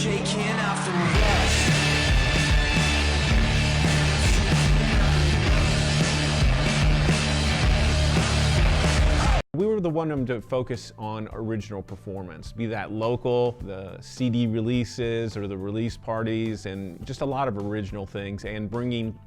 shaking off the rust. We were the one to focus on original performance, be that local, the CD releases or the release parties, and just a lot of original things, and bringing,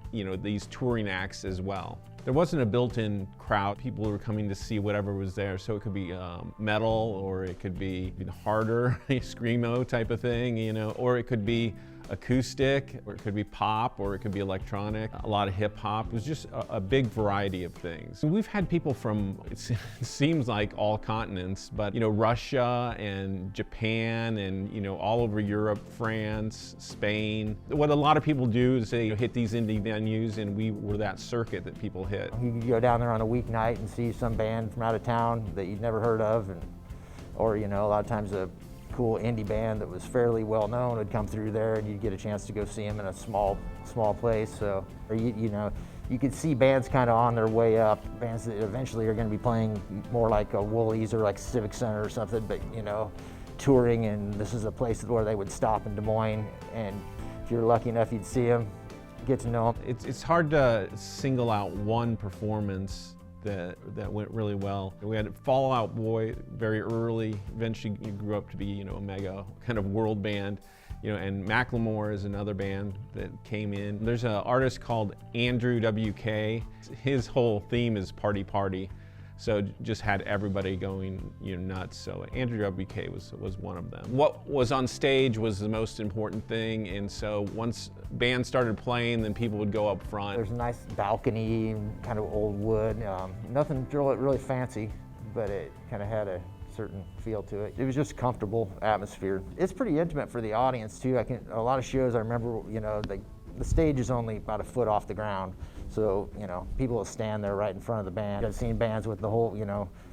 these touring acts as well. There wasn't a built-in crowd. People were coming to see whatever was there, so it could be metal, or it could be harder, screamo type of thing, or it could be acoustic, or it could be pop, or it could be electronic, a lot of hip hop. It was just a big variety of things. We've had people from, it seems like all continents, but Russia and Japan and all over Europe, France, Spain. What a lot of people do is they hit these indie venues, and we were that circuit that people hit. You could go down there on a weeknight and see some band from out of town that you'd never heard of, or a lot of times a cool indie band that was fairly well known would come through there, and you'd get a chance to go see them in a small place. So, or you could see bands kind of on their way up, bands that eventually are going to be playing more like a Woolies or like Civic Center or something, but touring, and this is a place where they would stop in Des Moines, and if you're lucky enough, you'd see them, get to know them. It's hard to single out one performance that went really well. We had Fall Out Boy very early. Eventually he grew up to be, a mega kind of world band. And Macklemore is another band that came in. There's an artist called Andrew WK. His whole theme is party party. So just had everybody going, nuts. So Andrew WK was one of them. What was on stage was the most important thing, and so once bands started playing, then people would go up front. There's a nice balcony, kind of old wood. Nothing really fancy, but it kind of had a certain feel to it. It was just a comfortable atmosphere. It's pretty intimate for the audience too. A lot of shows I remember, the stage is only about a foot off the ground. So, people will stand there right in front of the band. I've seen bands with the whole,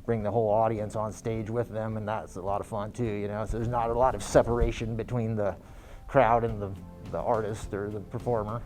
bring the whole audience on stage with them, and that's a lot of fun too, So there's not a lot of separation between the crowd and the artist or the performer.